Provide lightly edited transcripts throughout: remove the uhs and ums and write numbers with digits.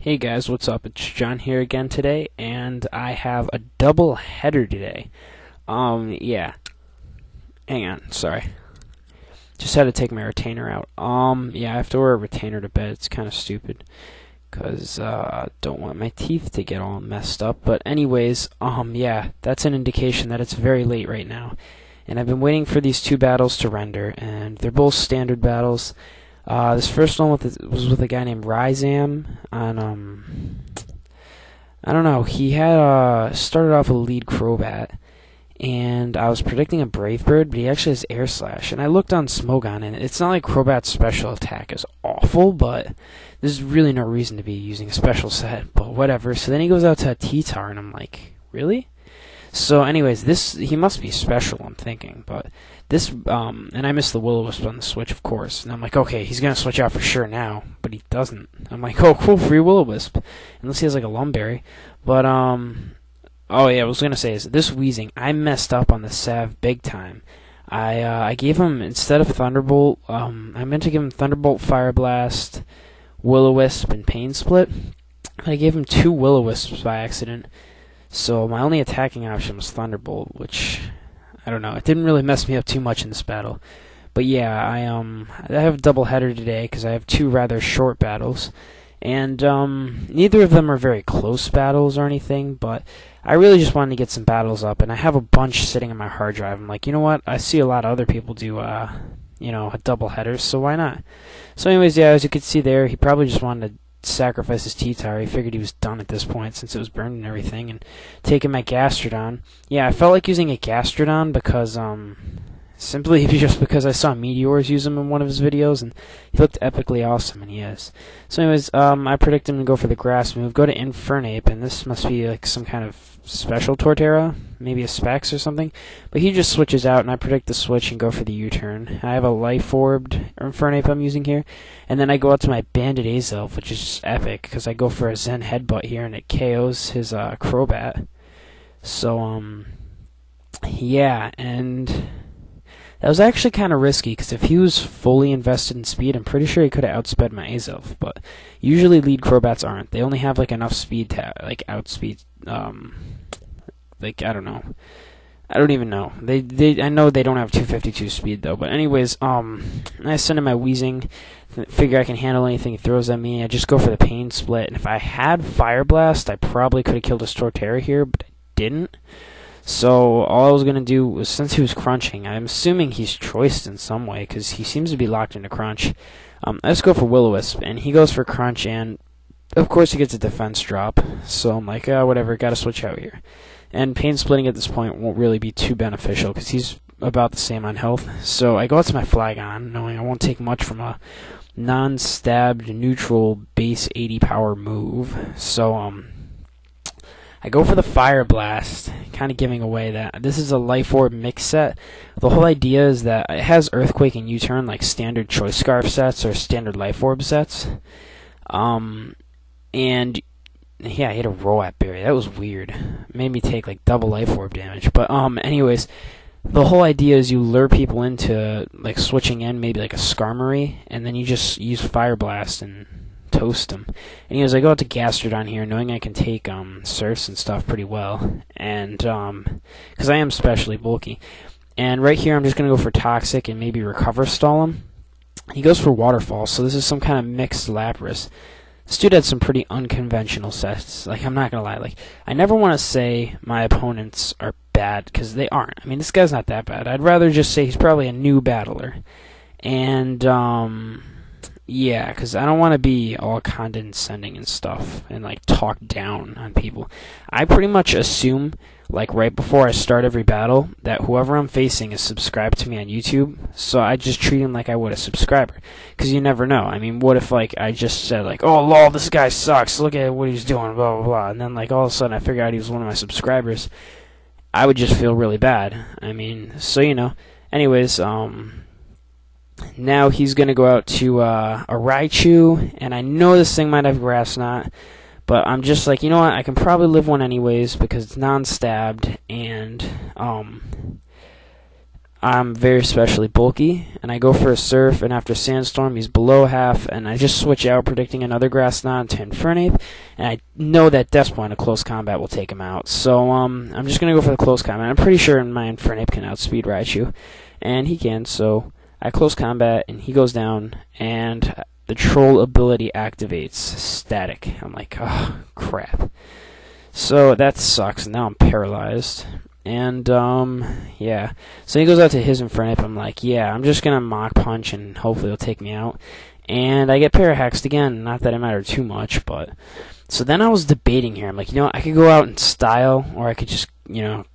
Hey guys, what's up? It's John here again today, and I have a double header today. Yeah. Hang on, sorry. Just had to take my retainer out. Yeah, I have to wear a retainer to bed. It's kind of stupid, because, don't want my teeth to get all messed up. But anyways, yeah, that's an indication that it's very late right now. And I've been waiting for these two battles to render, and they're both standard battles. This first one was with a guy named Raizam on, I don't know, he had, started off with a lead Crobat, and I was predicting a Brave Bird, but he actually has Air Slash, and I looked on Smogon, and it's not like Crobat's special attack is awful, but there's really no reason to be using a special set, but whatever. So then he goes out to a T-Tar, and I'm like, really? So anyways, he must be special, I'm thinking, but this, and I missed the Will-O-Wisp on the switch, of course, and I'm like, okay, he's gonna switch out for sure now, but he doesn't. I'm like, oh, cool, free Will-O-Wisp, unless he has like a Lumberry, but, oh yeah, I was gonna say, is this Weezing, I messed up on the Sav big time. I gave him, instead of Thunderbolt, I meant to give him Thunderbolt, Fire Blast, Will-O-Wisp, and Pain Split, but I gave him two Will-O-Wisps by accident. So my only attacking option was Thunderbolt, which, I don't know, it didn't really mess me up too much in this battle. But yeah, I have a double header today because I have two rather short battles. And neither of them are very close battles or anything, but I really just wanted to get some battles up, and I have a bunch sitting on my hard drive. I'm like, you know what, I see a lot of other people do, you know, double headers, so why not? So anyways, yeah, as you can see there, he probably just wanted to sacrifice his T-Tar. He figured he was done at this point since it was burned and everything, and taking my Gastrodon. Yeah, I felt like using a Gastrodon because, simply just because I saw Meteors use him in one of his videos, and he looked epically awesome, and he is. So anyways, I predict him to go for the grass move, go to Infernape, and this must be like some kind of special Torterra, maybe a Specs or something, but he just switches out, and I predict the switch and go for the U-turn. I have a Life-Orbed Infernape I'm using here, and then I go out to my Bandit Azelf, which is just epic, because I go for a Zen Headbutt here, and it KOs his Crobat. So, yeah, and that was actually kind of risky, because if he was fully invested in speed, I'm pretty sure he could have outsped my Azelf, but usually lead Crobats aren't. They only have, like, enough speed to, like, outspeed, like, I don't know. I don't even know. I know they don't have 252 speed, though, but anyways, I send in my Weezing, figure I can handle anything he throws at me. I just go for the Pain Split, and if I had Fire Blast, I probably could have killed his Torterra here, but I didn't. So all I was going to do was, since he was crunching, I'm assuming he's choiced in some way, because he seems to be locked into crunch. I just go for Will-O-Wisp, and he goes for crunch, and of course he gets a defense drop. So I'm like, whatever, gotta switch out here. And Pain Splitting at this point won't really be too beneficial, because he's about the same on health. So I go out to my Flygon, knowing I won't take much from a non-stabbed, neutral, base 80 power move. So, I go for the Fire Blast, kind of giving away that this is a Life Orb mix set. The whole idea is that it has Earthquake and U-turn like standard Choice Scarf sets or standard Life Orb sets. And yeah, I hit a Roat Berry. That was weird. It made me take like double Life Orb damage. But anyways, the whole idea is you lure people into like switching in maybe like a Skarmory, and then you just use Fire Blast and toast him. Anyways, I go out to Gastrodon here, knowing I can take Surfs and stuff pretty well, and because I am specially bulky. And right here, I'm just gonna go for Toxic and maybe Recover Stall him. He goes for Waterfall, so this is some kind of mixed Lapras. This dude had some pretty unconventional sets. Like, I'm not gonna lie, like, I never want to say my opponents are bad, because they aren't. I mean, this guy's not that bad. I'd rather just say he's probably a new battler. And yeah, because I don't want to be all condescending and stuff and, like, talk down on people. I pretty much assume, like, right before I start every battle, that whoever I'm facing is subscribed to me on YouTube, so I just treat him like I would a subscriber. Because you never know. I mean, what if, like, I just said, like, oh, lol, this guy sucks, look at what he's doing, blah, blah, blah, and then, like, all of a sudden I figure out he was one of my subscribers. I would just feel really bad. I mean, so, you know. Anyways, now he's going to go out to a Raichu, and I know this thing might have Grass Knot, but I'm just like, you know what, I can probably live one anyways because it's non-stabbed, and I'm very specially bulky, and I go for a surf, and after sandstorm he's below half, and I just switch out, predicting another grass knot to Infernape, and I know that Death Point of close combat will take him out. So I'm just gonna go for the close combat. I'm pretty sure my Infernape can outspeed Raichu, and he can. So I close combat, and he goes down, and the troll ability activates static. I'm like, oh crap. So that sucks. Now I'm paralyzed. And, yeah. So he goes out to his Infernape. I'm like, yeah, I'm just going to Mach Punch and hopefully he'll take me out. And I get Parahexed again. Not that it mattered too much, but... So then I was debating here. I'm like, I could go out in style, or I could just,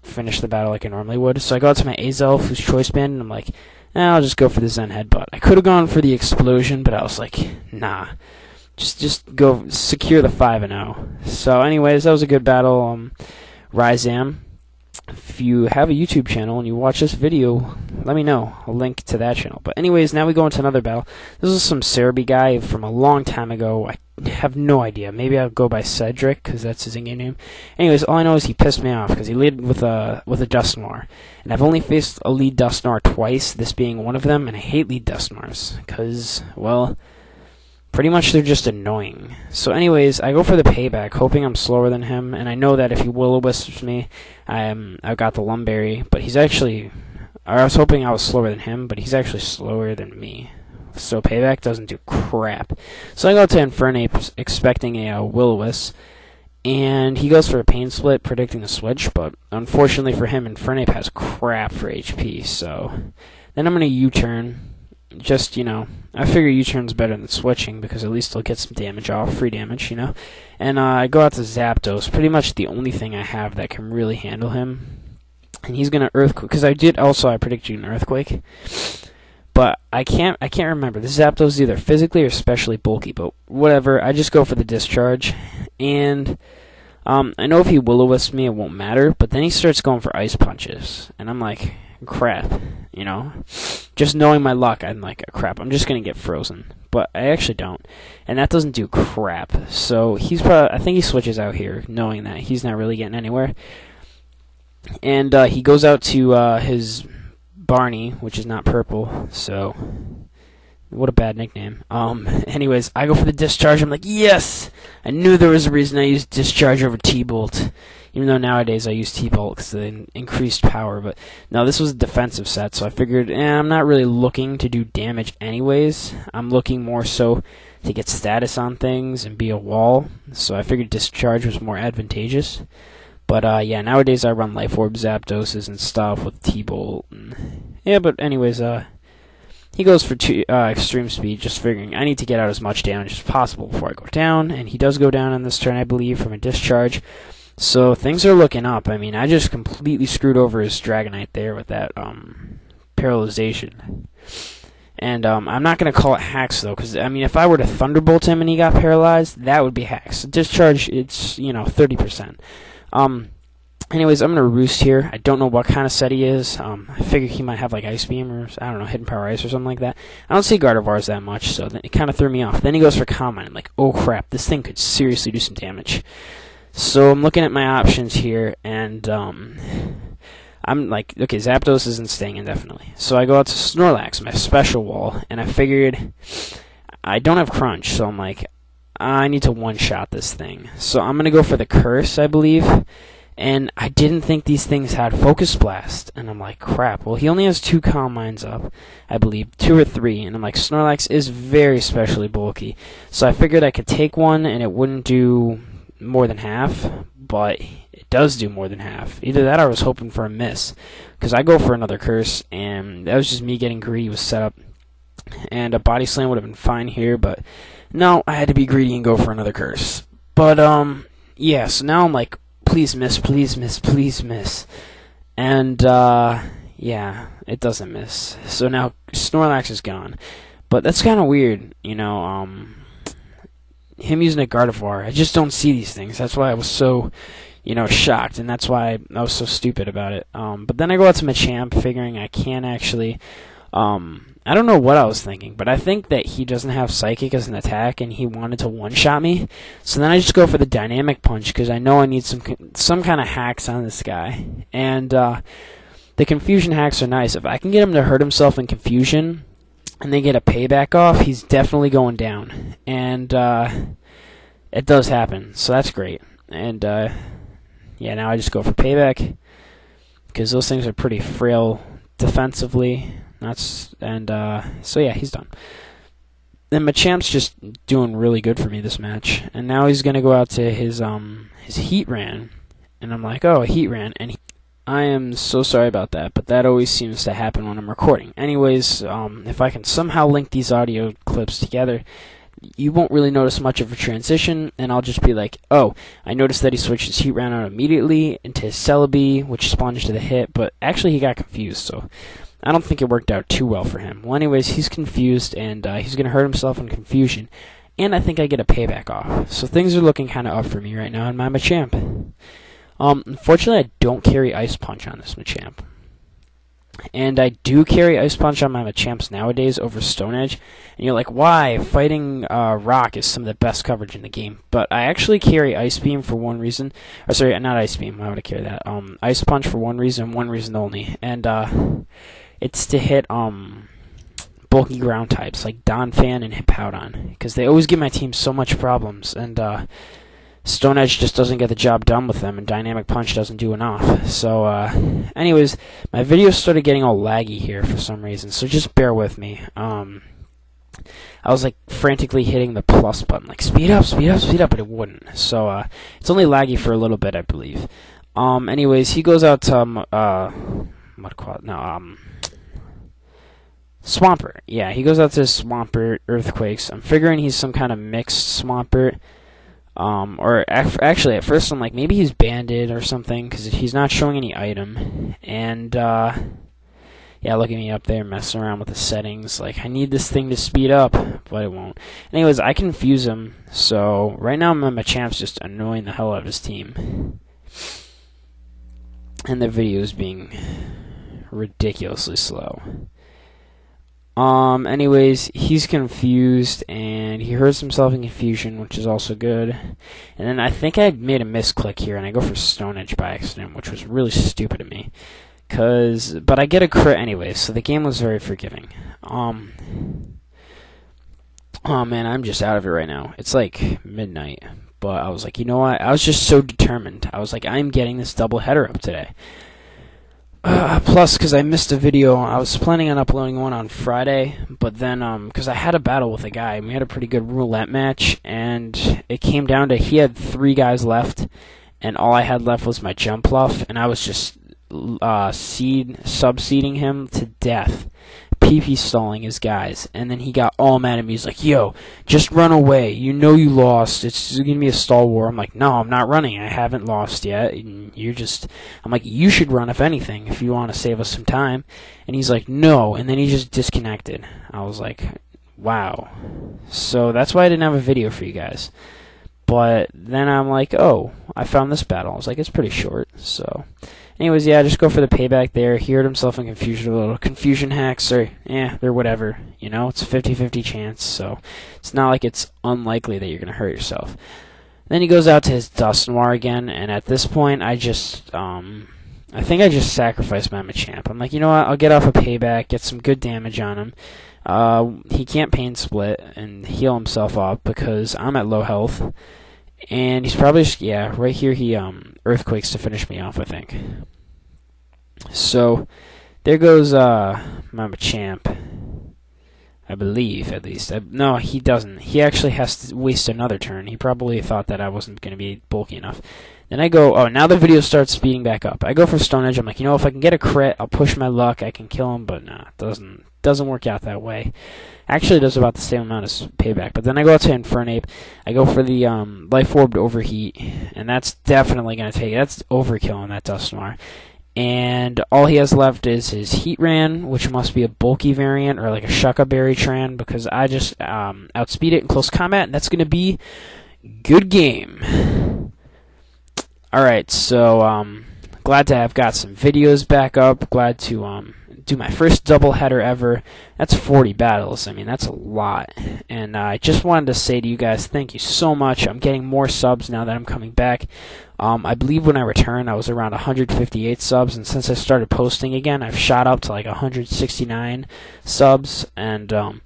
finish the battle like I normally would. So I go out to my Azelf, who's Choice Band, and I'm like, I'll just go for the Zen Headbutt. I could have gone for the Explosion, but I was like, nah. Just go secure the 5-0. So anyways, that was a good battle. Raizam. If you have a YouTube channel and you watch this video, let me know. I'll link to that channel. But anyways, now we go into another battle. This is some Serebii guy from a long time ago. I have no idea. Maybe I'll go by Cedric, because that's his in-game name. Anyways, all I know is he pissed me off, because he led with a Dusknoir. And I've only faced a lead Dusknoir twice, this being one of them, and I hate lead Dusknoirs, because, well... pretty much they're just annoying. So anyways, I go for the payback, hoping I'm slower than him, and I know that if he Will-O-Wisps me, I've got the Lumberry, but he's actually... I was hoping I was slower than him, but he's actually slower than me. So payback doesn't do crap. So I go to Infernape expecting a Will-O-Wisp, and he goes for a Pain Split, predicting the switch, but unfortunately for him, Infernape has crap for HP, so... Then I'm going to U-turn. Just, I figure U-turn's better than switching, because at least I'll get some damage off, free damage, And I go out to Zapdos, pretty much the only thing I have that can really handle him. And he's gonna Earthquake, because I predicted an Earthquake. But I can't remember. This Zapdos is either physically or especially bulky, but whatever, I just go for the Discharge. And I know if he Will-O-Wisps me, it won't matter, but then he starts going for Ice Punches. And I'm like, crap, just knowing my luck, I'm like, crap, I'm just gonna get frozen, but I actually don't, and that doesn't do crap. So I think he switches out here, knowing that he's not really getting anywhere, and he goes out to his Barney, which is not purple. So what a bad nickname. Anyways, I go for the Discharge. I'm like, yes, I knew there was a reason I used Discharge over T-Bolt. Even though nowadays I use T-Bolt because of the increased power. But no, this was a defensive set, so I figured I'm not really looking to do damage anyways. I'm looking more so to get status on things and be a wall. So I figured Discharge was more advantageous. But yeah, nowadays I run Life Orb Zapdoses and stuff with T-Bolt. Yeah, but anyways, he goes for Extreme Speed, just figuring I need to get out as much damage as possible before I go down. And he does go down on this turn, I believe, from a Discharge. So things are looking up. I mean, I just completely screwed over his Dragonite there with that paralyzation. And I'm not going to call it hacks, though, because, I mean, if I were to Thunderbolt him and he got paralyzed, that would be hacks. Discharge, it's, 30%. Anyways, I'm going to Roost here. I don't know what kind of set he is. I figure he might have, like, Ice Beam or, I don't know, Hidden Power Ice or something like that. I don't see Gardevoirs that much, so it kind of threw me off. Then he goes for Calm Mind. I'm like, oh, crap, this thing could seriously do some damage. So I'm looking at my options here, and I'm like, okay, Zapdos isn't staying indefinitely. So I go out to Snorlax, my special wall, and I figured I don't have Crunch, so I'm like, I need to one-shot this thing. So I'm going to go for the Curse, I believe, and I didn't think these things had Focus Blast, and I'm like, crap, well, he only has 2 Calm Minds up, I believe, 2 or 3, and I'm like, Snorlax is very specially bulky. So I figured I could take one, and it wouldn't do more than half, but it does do more than half. Either that or I was hoping for a miss, because I go for another Curse, and that was just me getting greedy with setup, and a Body Slam would have been fine here, but no, I had to be greedy and go for another Curse. But yeah, so now I'm like, please miss, please miss, please miss, and yeah, it doesn't miss. So now Snorlax is gone, but that's kind of weird, him using a Gardevoir. I just don't see these things. That's why I was so, shocked, and that's why I was so stupid about it. But then I go out to Machamp, figuring I can't actually, I don't know what I was thinking, but I think that he doesn't have Psychic as an attack, and he wanted to one-shot me. So then I just go for the Dynamic Punch, because I know I need some kind of hacks on this guy. And the the confusion hacks are nice. If I can get him to hurt himself in confusion and then get a payback off, he's definitely going down. And it does happen, so that's great. And yeah, now I just go for payback because those things are pretty frail defensively. So yeah, he's done. And Machamp's just doing really good for me this match. And now he's gonna go out to his heat ran, and I'm like, oh, a heat ran, and I am so sorry about that, but that always seems to happen when I'm recording. Anyways, if I can somehow link these audio clips together, you won't really notice much of a transition, and I'll just be like, oh, I noticed that he switched his heat ran out immediately into his Serebii, which sponged to the hit, but actually he got confused, so I don't think it worked out too well for him. Well, anyways, he's confused, and he's going to hurt himself in confusion, and I think I get a payback off. So things are looking kind of up for me right now in my Machamp. Unfortunately, I don't carry Ice Punch on this Machamp. And I do carry Ice Punch on my Machamps nowadays over Stone Edge. And you're like, why? Fighting Rock is some of the best coverage in the game. But I actually carry Ice Beam for one reason. Or sorry, not Ice Beam. Why would I carry that? Ice Punch for one reason only. And it's to hit bulky ground types like Donphan and Hippowdon. Because they always give my team so much problems. And Stone Edge just doesn't get the job done with them, and Dynamic Punch doesn't do enough. So, anyways, my videos started getting all laggy here for some reason, so just bear with me. I was like frantically hitting the plus button, like speed up, but it wouldn't. So, it's only laggy for a little bit, I believe. Anyways, he goes out to Swampert. Yeah, he goes out to Swampert Earthquakes. I'm figuring he's some kind of mixed Swampert. Actually, at first I'm like, maybe he's banded or something, because he's not showing any item. And, yeah, look at me up there messing around with the settings. Like, I need this thing to speed up, but it won't. Anyways, I confuse him. So, right now my Machamp's just annoying the hell out of his team. And the video is being ridiculously slow. Anyways, he's confused, and he hurts himself in confusion, which is also good. And then I think I made a misclick here, and I go for Stone Edge by accident, which was really stupid of me. But I get a crit anyways, so the game was very forgiving. Oh man, I'm just out of it right now. It's like midnight, but I was like, you know what? I was just so determined. I was like, I'm getting this double header up today. Plus, because I missed a video, I was planning on uploading one on Friday, but then, because I had a battle with a guy, and we had a pretty good roulette match, and it came down to he had 3 guys left, and all I had left was my jump bluff, and I was just sub-seeding him to death, PP stalling his guys, and then he got all mad at me. He's like, yo, just run away. You know you lost. It's going to be a stall war. I'm like, no, I'm not running. I haven't lost yet. I'm like, you should run, if anything, if you want to save us some time. And he's like, no, and then he just disconnected. I was like, wow. So that's why I didn't have a video for you guys. But then I'm like, oh, I found this battle. I was like, it's pretty short, so... Anyways, yeah, just go for the payback there. He hurt himself in confusion, a little confusion hacks, or, they're whatever. You know, it's a 50-50 chance, so it's not like it's unlikely that you're going to hurt yourself. Then he goes out to his Dusknoir again, and at this point, I think I just sacrificed my Machamp. I'm like, you know what, I'll get off a payback, get some good damage on him. He can't Pain Split and heal himself up because I'm at low health. And he's probably just, right here he Earthquakes to finish me off, I think. So, there goes my Machamp. I believe, at least. No, he doesn't. He actually has to waste another turn. He probably thought that I wasn't going to be bulky enough. Then I go, oh, now the video starts speeding back up. I go for Stone Edge. I'm like, you know, if I can get a crit, I'll push my luck. I can kill him, but nah, it doesn't work out that way. Actually, it does about the same amount as payback. But then I go out to Infernape. I go for the Life Orb Overheat, and that's definitely going to take it. That's overkill on that Dusknoir. And all he has left is his Heatran, which must be a bulky variant, or like a Shucka Berry Tran, because I just outspeed it in close combat, and that's going to be good game. Alright, so glad to have got some videos back up. Glad to do my first doubleheader ever. That's 40 battles. I mean, that's a lot. And I just wanted to say to you guys, thank you so much. I'm getting more subs now that I'm coming back. I believe when I returned, I was around 158 subs, and since I started posting again, I've shot up to like 169 subs, and I'm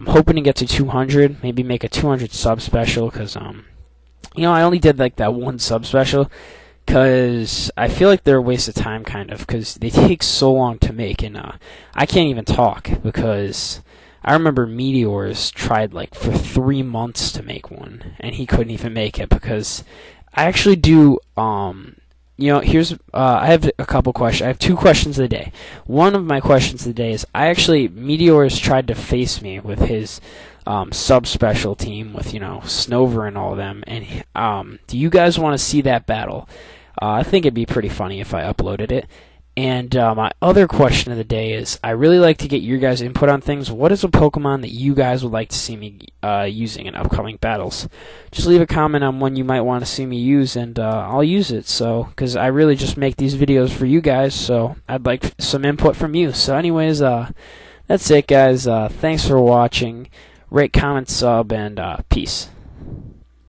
hoping to get to 200, maybe make a 200 sub special, because, you know, I only did like that one sub special, because I feel like they're a waste of time, kind of, because they take so long to make, and I can't even talk, because I remember Meteors tried like for 3 months to make one, and he couldn't even make it, because I actually do, you know, here's, I have a couple questions. I have 2 questions of the day. One of my questions of the day is, Meteors tried to face me with his sub special team with, you know, Snover and all of them, and do you guys want to see that battle? I think it'd be pretty funny if I uploaded it. And my other question of the day is, I really like to get your guys' input on things. What is a Pokemon that you guys would like to see me using in upcoming battles? Just leave a comment on one you might want to see me use, and I'll use it. So, because I really just make these videos for you guys, so I'd like some input from you. So anyways, that's it, guys. Thanks for watching. Rate, comment, sub, and peace.